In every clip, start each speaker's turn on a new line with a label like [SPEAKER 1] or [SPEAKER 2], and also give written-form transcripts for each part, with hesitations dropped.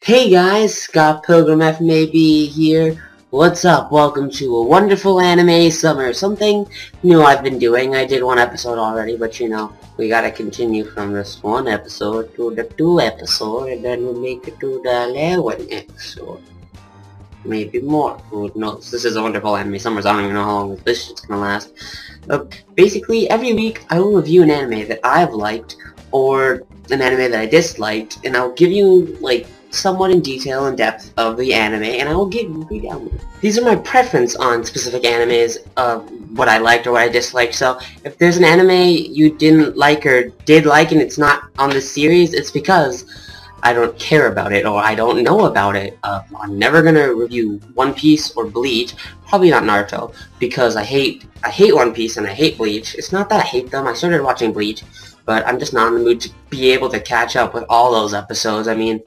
[SPEAKER 1] Hey guys, Scott Pilgrim FMAB here. What's up? Welcome to a wonderful anime summer. Something new I've been doing. I did one episode already, but we gotta continue from this one episode to the 2 episode, and then we'll make it to the 11 episode. Maybe more. Who knows? This is a wonderful anime summer, so I don't even know how long this shit's gonna last. Basically, every week I will review an anime that I've liked, or an anime that I disliked, and I'll give you, somewhat in detail and depth of the anime, and I will give you a down. These are my preference on specific animes of what I liked or what I disliked, so if there's an anime you didn't like or did like and it's not on this series, it's because I don't care about it or I don't know about it. I'm never gonna review One Piece or Bleach, probably not Naruto, because I hate One Piece and I hate Bleach. It's not that I hate them, I started watching Bleach, but I'm just not in the mood to be able to catch up with all those episodes. I mean,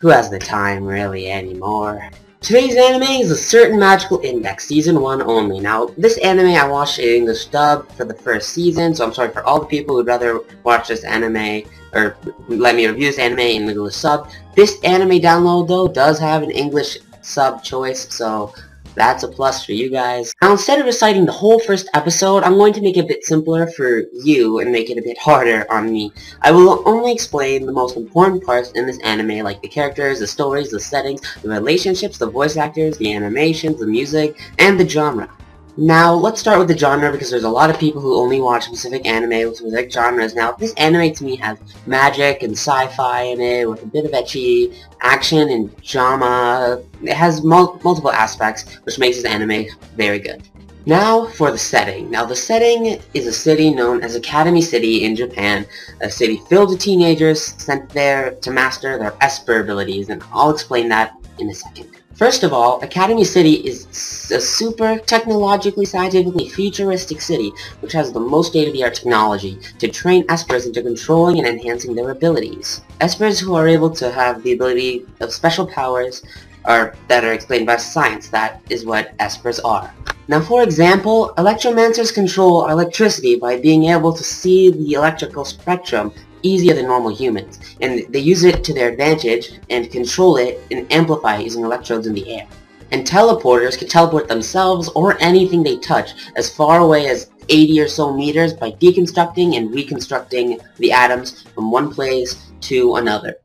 [SPEAKER 1] who has the time, really, anymore? Today's anime is A Certain Magical Index, Season 1 only. Now, this anime I watched in English dub for the first season, so I'm sorry for all the people who'd rather watch this anime, or let me review this anime in English sub. This anime download, though, does have an English sub choice, so that's a plus for you guys. Now, instead of reciting the whole first episode, I'm going to make it a bit simpler for you and make it a bit harder on me. I will only explain the most important parts in this anime, like the characters, the stories, the settings, the relationships, the voice actors, the animations, the music, and the genre. Now, let's start with the genre, because there's a lot of people who only watch specific anime with specific genres. Now, this anime to me has magic and sci-fi in it, with a bit of ecchi, action, and drama. It has multiple aspects, which makes this anime very good. Now, for the setting. Now, the setting is a city known as Academy City in Japan, a city filled with teenagers sent there to master their Esper abilities, and I'll explain that in a second. First of all, Academy City is a super technologically, scientifically futuristic city which has the most state-of-the-art technology to train Espers into controlling and enhancing their abilities. Espers who are able to have the ability of special powers that are explained by science. That is what Espers are. Now, for example, electromancers control electricity by being able to see the electrical spectrum easier than normal humans, and they use it to their advantage and control it and amplify it using electrodes in the air. And teleporters can teleport themselves or anything they touch as far away as 80 or so meters by deconstructing and reconstructing the atoms from one place to another.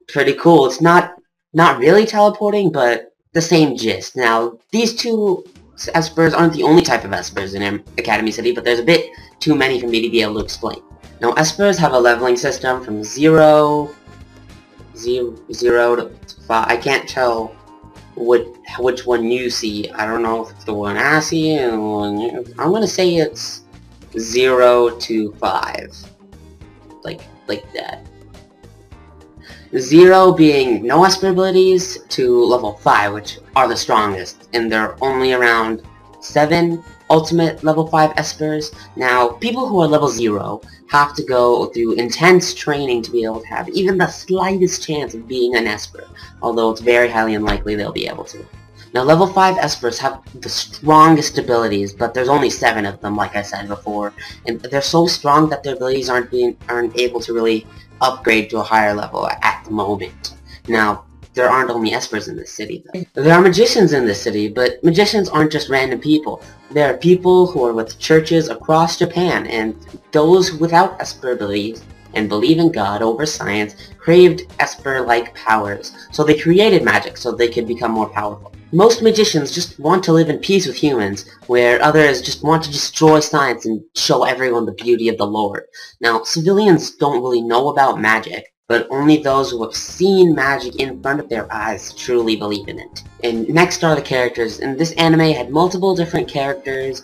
[SPEAKER 1] Pretty cool. It's not really teleporting, but the same gist. Now, these two Espers aren't the only type of Espers in Academy City, but there's a bit too many for me to be able to explain. Now, Espers have a leveling system from 0 to 5. I can't tell which one you see. I don't know if it's the one I see and the one I'm gonna say it's 0 to 5. Like that. 0 being no Esper abilities to level 5, which are the strongest, and they're only around 7 ultimate level 5 Espers. Now, people who are level 0 have to go through intense training to be able to have even the slightest chance of being an Esper, although it's very highly unlikely they'll be able to. Now, level 5 Espers have the strongest abilities, but there's only 7 of them, like I said before, and they're so strong that their abilities aren't able to really upgrade to a higher level at the moment. Now, there aren't only Espers in this city, though. There are magicians in this city, but magicians aren't just random people. There are people who are with churches across Japan, and those without Esper abilities and believe in God over science craved Esper-like powers, so they created magic so they could become more powerful. Most magicians just want to live in peace with humans, where others just want to destroy science and show everyone the beauty of the Lord. Now, civilians don't really know about magic, but only those who have seen magic in front of their eyes truly believe in it. And next are the characters, and this anime had multiple different characters,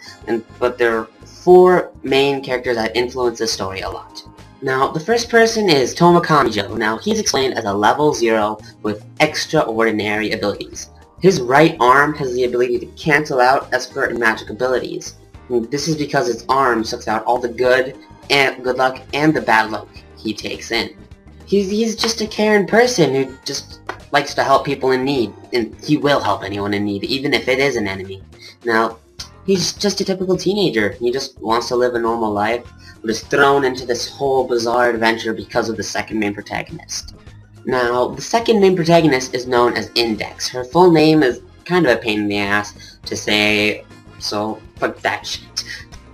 [SPEAKER 1] but there are 4 main characters that influence the story a lot. Now, the first person is Tomokamijo. Now, he's explained as a level 0 with extraordinary abilities. His right arm has the ability to cancel out Esper and magic abilities. And this is because his arm sucks out all the good luck and the bad luck he takes in. He's just a caring person who just likes to help people in need, and he will help anyone in need, even if it is an enemy. Now, he's just a typical teenager. He just wants to live a normal life, but is thrown into this whole bizarre adventure because of the second main protagonist. Now, the second main protagonist is known as Index. Her full name is kind of a pain in the ass to say, so fuck that shit.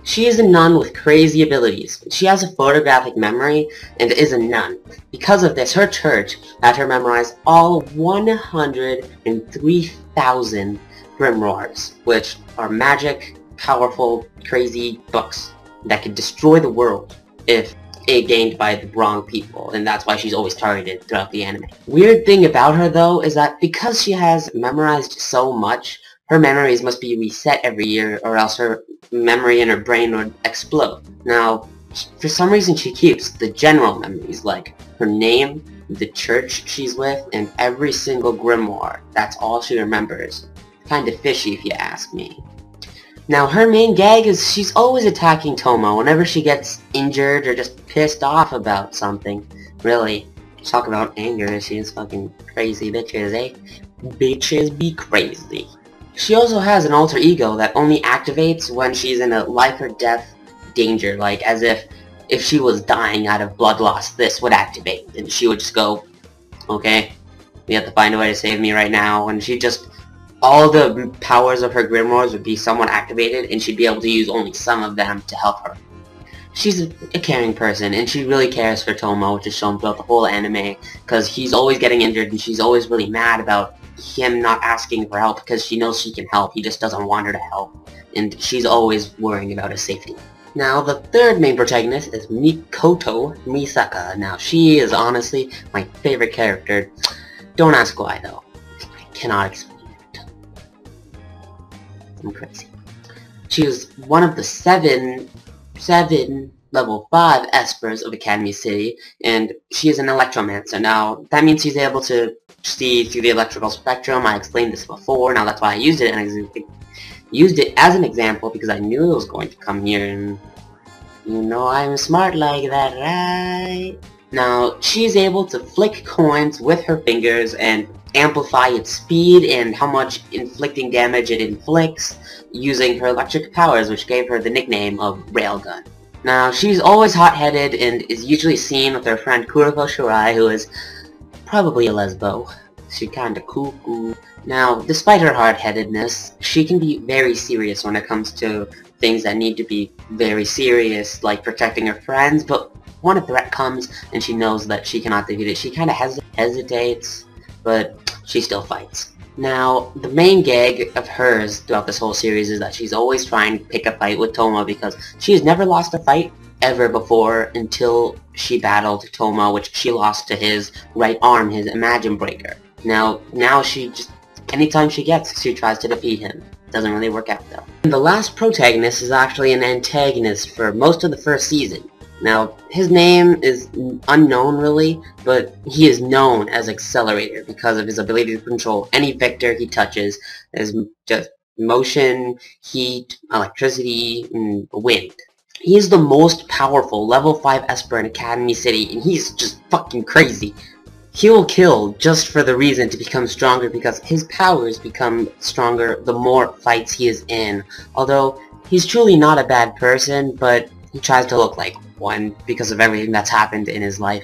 [SPEAKER 1] She is a nun with crazy abilities. She has a photographic memory and is a nun. Because of this, her church had her memorize all 103,000 grimoires, which are magic, powerful, crazy books that could destroy the world if gained by the wrong people, and that's why she's always targeted throughout the anime. Weird thing about her though is that because she has memorized so much, her memories must be reset every year or else her memory in her brain would explode. Now, for some reason she keeps the general memories like her name, the church she's with, and every single grimoire. That's all she remembers. Kinda fishy if you ask me. Now, her main gag is she's always attacking Tomo whenever she gets injured or just pissed off about something. Really, talk about anger, she is fucking crazy bitches, eh? Bitches be crazy. She also has an alter ego that only activates when she's in a life or death danger, like as if she was dying out of blood loss, this would activate, and she would just go, okay, we have to find a way to save me right now, and she just... all the powers of her grimoires would be somewhat activated, and she'd be able to use only some of them to help her. She's a caring person, and she really cares for Tomo, which is shown throughout the whole anime, because he's always getting injured, and she's always really mad about him not asking for help, because she knows she can help, he just doesn't want her to help, and she's always worrying about his safety. Now, the third main protagonist is Mikoto Misaka. Now, she is honestly my favorite character. Don't ask why, though. I cannot explain. I'm crazy. She is one of the seven level 5 espers of Academy City, and she is an electromancer. Now, that means she's able to see through the electrical spectrum. I explained this before, now that's why I used it, and I used it as an example because I knew it was going to come here, and you know I'm smart like that, right? Now, she's able to flick coins with her fingers and amplify its speed and how much inflicting damage it inflicts using her electric powers, which gave her the nickname of Railgun. Now, she's always hot-headed and is usually seen with her friend Kuroko Shirai, who is probably a lesbo. She's kinda cuckoo. Now, despite her hard-headedness, she can be very serious when it comes to things that need to be very serious, like protecting her friends, but when a threat comes and she knows that she cannot defeat it, she kinda hesitates, but she still fights. Now, the main gag of hers throughout this whole series is that she's always trying to pick a fight with Tomo because she has never lost a fight ever before until she battled Tomo, which she lost to his right arm, his Imagine Breaker. Now she just, anytime she tries to defeat him. Doesn't really work out though. And the last protagonist is actually an antagonist for most of the first season. Now, his name is unknown really, but he is known as Accelerator because of his ability to control any vector he touches as just motion, heat, electricity, and wind. He is the most powerful level 5 Esper in Academy City, and he's just fucking crazy. He will kill just for the reason to become stronger because his powers become stronger the more fights he is in. Although, he's truly not a bad person, but he tries to look like one because of everything that's happened in his life.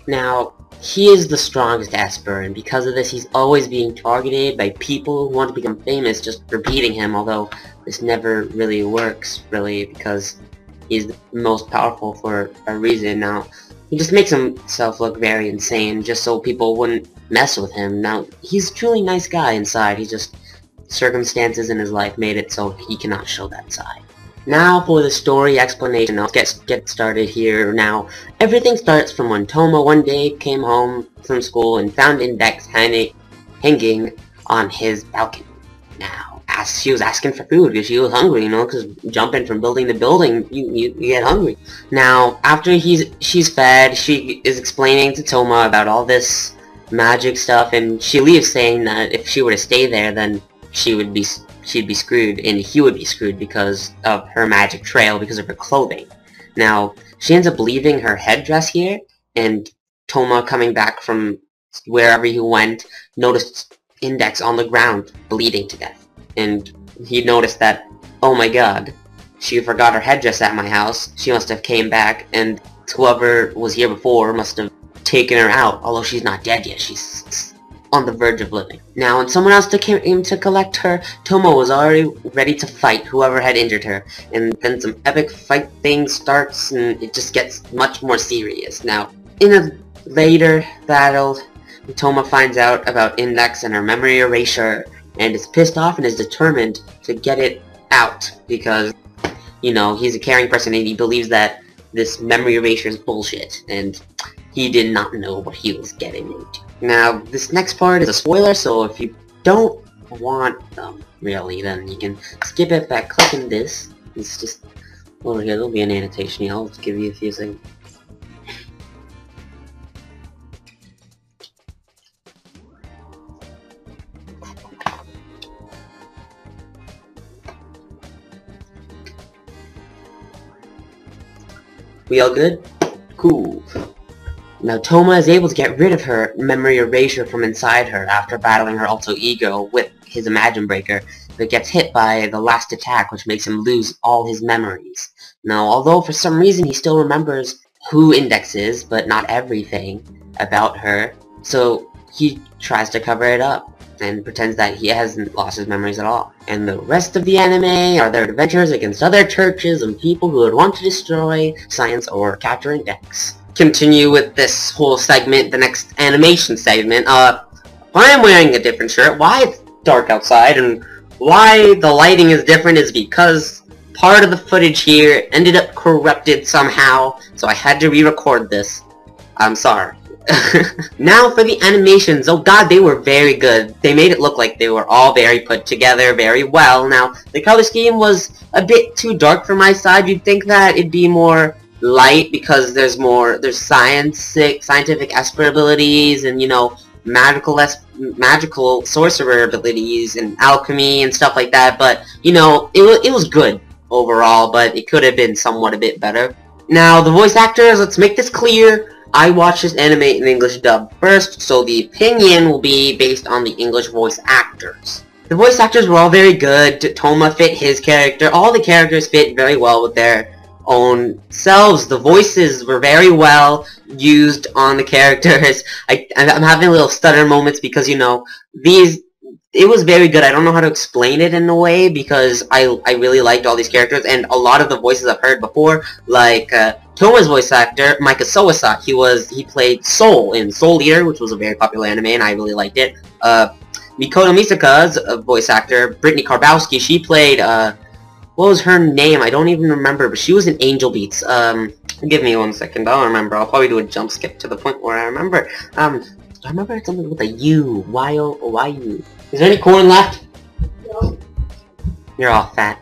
[SPEAKER 1] Now, he is the strongest Esper, and because of this he's always being targeted by people who want to become famous just for beating him, although this never really works, really, because he's the most powerful for a reason. Now, he just makes himself look very insane just so people wouldn't mess with him. Now, he's a truly nice guy inside, he just... circumstances in his life made it so he cannot show that side. Now for the story explanation. Let's get started here. Now, everything starts from when Tomo one day came home from school and found Index hanging on his balcony. Now, she was asking for food because she was hungry, you know, because jumping from building to building, you get hungry. Now, after she's fed, she is explaining to Tomo about all this magic stuff, and she leaves saying that if she were to stay there, then she'd be screwed, and he would be screwed because of her magic trail, because of her clothing. Now, she ends up leaving her headdress here, and Toma, coming back from wherever he went, noticed Index on the ground, bleeding to death. And he noticed that, oh my god, she forgot her headdress at my house, she must have came back, and whoever was here before must have taken her out, although she's not dead yet. She's on the verge of living. Now, when someone else came to collect her, Toma was already ready to fight whoever had injured her, and then some epic fight thing starts, and it just gets much more serious. Now, in a later battle, Toma finds out about Index and her memory erasure, and is pissed off and is determined to get it out, because, you know, he's a caring person and he believes that this memory erasure is bullshit, and he did not know what he was getting into. Now, this next part is a spoiler, so if you don't want them, really, then you can skip it by clicking this. It's just, over here, there'll be an annotation. I'll just give you a few seconds. We all good? Cool. Now Toma is able to get rid of her memory erasure from inside her after battling her alter ego with his Imagine Breaker, but gets hit by the last attack, which makes him lose all his memories. Now, although for some reason he still remembers who Index is, but not everything about her, so he tries to cover it up and pretends that he hasn't lost his memories at all. And the rest of the anime are their adventures against other churches and people who would want to destroy science or capture Index. Continue with this whole segment, the next animation segment. Why I'm wearing a different shirt, why it's dark outside, and why the lighting is different is because part of the footage here ended up corrupted somehow, so I had to re-record this. I'm sorry. Now for the animations. Oh god, they were very good. They made it look like they were all very put together very well. Now, the color scheme was a bit too dark for my side. You'd think that it'd be more light because there's scientific esper abilities and, you know, magical sorcerer abilities and alchemy and stuff like that, but, you know, it was good overall, but it could have been somewhat a bit better. Now, the voice actors, let's make this clear. I watched this anime in English dub first, so the opinion will be based on the English voice actors. The voice actors were all very good. Toma fit his character. All the characters fit very well with their own selves. The voices were very well used on the characters. I'm having little stutter moments because, you know, it was very good. I don't know how to explain it in a way because I really liked all these characters, and a lot of the voices I've heard before, like Toma's voice actor, Micah Soasa, he played Soul in Soul Eater, which was a very popular anime, and I really liked it. Mikoto Misaka's voice actor, Brittany Karbowski, she played, what was her name? I don't even remember, but she was in Angel Beats. Give me 1 second, I'll remember. I'll probably do a jump skip to the point where I remember. I remember something with a U. Y-O-Y-U. Is there any corn left? No. You're all fat.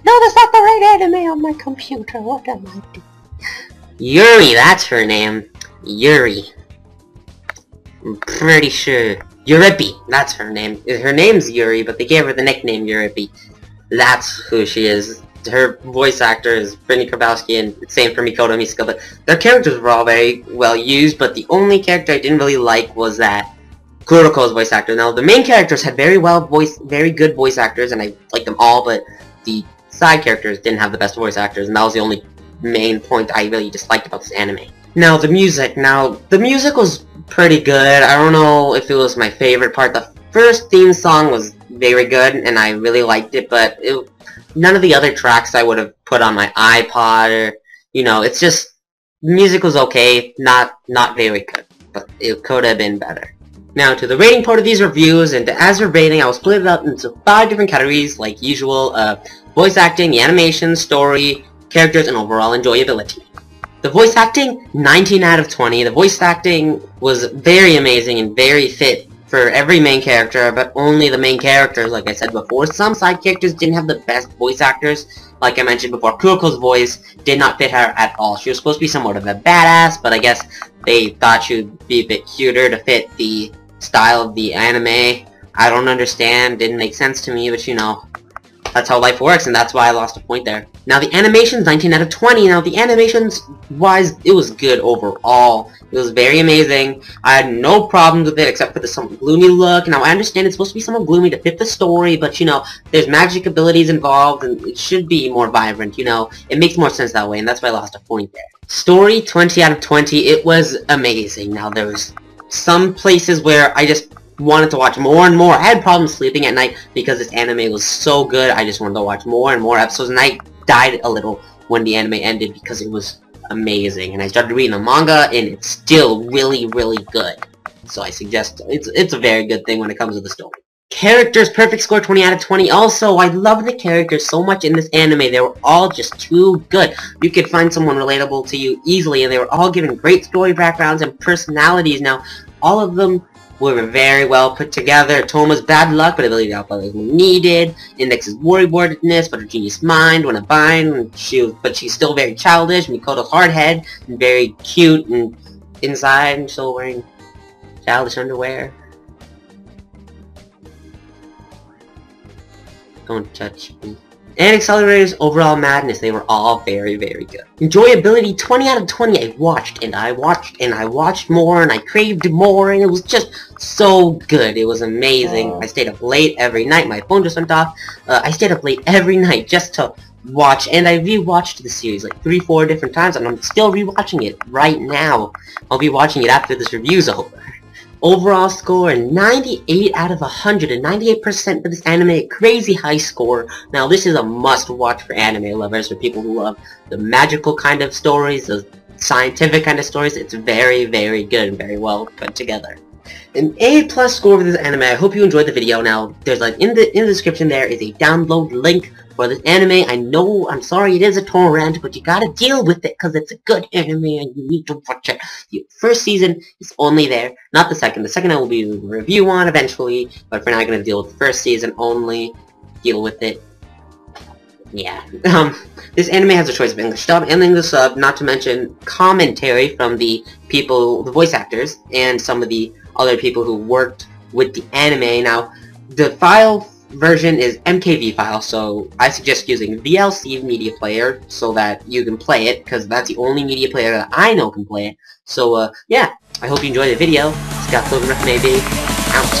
[SPEAKER 1] No, that's not the right anime on my computer. What am I doing? Yuri, that's her name. Yuri. I'm pretty sure. Yuripi, that's her name. Her name's Yuri, but they gave her the nickname Yuripi. That's who she is. Her voice actor is Brittany Karbowski, and same for Mikoto Misaka, but their characters were all very well used, but the only character I didn't really like was that Kuroko's voice actor. Now, the main characters had very good voice actors, and I liked them all, but the side characters didn't have the best voice actors, and that was the only main point I really disliked about this anime. Now, the music. The music was pretty good. I don't know if it was my favorite part. The first theme song was very good, and I really liked it, but none of the other tracks I would have put on my iPod, or, you know, it's just, music was okay, not very good, but it could have been better. Now, to the rating part of these reviews, and as a rating, I will split it up into 5 different categories, like usual, voice acting, the animation, story, characters, and overall enjoyability. The voice acting, 19 out of 20. The voice acting was very amazing and very fit for every main character, but only the main characters, like I said before. Some side characters didn't have the best voice actors. Like I mentioned before, Kuroko's voice did not fit her at all. She was supposed to be somewhat of a badass, but I guess they thought she would be a bit cuter to fit the style of the anime. I don't understand, didn't make sense to me, but you know, that's how life works, and that's why I lost a point there. Now the animations, 19 out of 20. Now the animations wise, it was good overall. It was very amazing. I had no problems with it except for the somewhat gloomy look. Now I understand it's supposed to be somewhat gloomy to fit the story, but you know, there's magic abilities involved and it should be more vibrant, you know. It makes more sense that way, and that's why I lost a point there. Story, 20 out of 20. It was amazing. Now there was some places where I just wanted to watch more and more. I had problems sleeping at night because this anime was so good. I just wanted to watch more and more episodes, and I died a little when the anime ended because it was amazing. And I started reading the manga, and it's still really, really good. So I suggest it's a very good thing when it comes to the story. Characters, perfect score, 20 out of 20. Also, I love the characters so much in this anime. They were all just too good. You could find someone relatable to you easily, and they were all given great story backgrounds and personalities. Now, all of them were very well put together. Toma's bad luck, but ability to outplay when needed. Index's worrywardedness, but her genius mind when a bind. But she's still very childish. Mikoto's hard head, and very cute, and inside, and still wearing childish underwear. Don't touch me. And Accelerator's overall madness, they were all very, very good. Enjoyability, 20 out of 20. I watched, and I watched, and I watched more, and I craved more, and it was just so good. It was amazing. I stayed up late every night. My phone just went off. I stayed up late every night just to watch, and I rewatched the series like 3-4 different times, and I'm still rewatching it right now. I'll be watching it after this review's over. Overall score, 98 out of 100, and 98% for this anime, a crazy high score. Now this is a must-watch for anime lovers, for people who love the magical kind of stories, the scientific kind of stories. It's very, very good and very well put together. An A+ score for this anime. I hope you enjoyed the video. Now, there's like in the description there is a download link for this anime. I know, I'm sorry, it is a torrent, but you gotta deal with it because it's a good anime and you need to watch it. The first season is only there, not the second. The second I will be doing a review on eventually, but for now I'm gonna deal with the first season only. Deal with it. Yeah. This anime has a choice of English dub and English sub, not to mention commentary from the people, the voice actors, and some of the other people who worked with the anime. Now, the file version is MKV file, so I suggest using VLC media player so that you can play it, because that's the only media player that I know can play it. So, yeah, I hope you enjoyed the video. Scott Maybe out.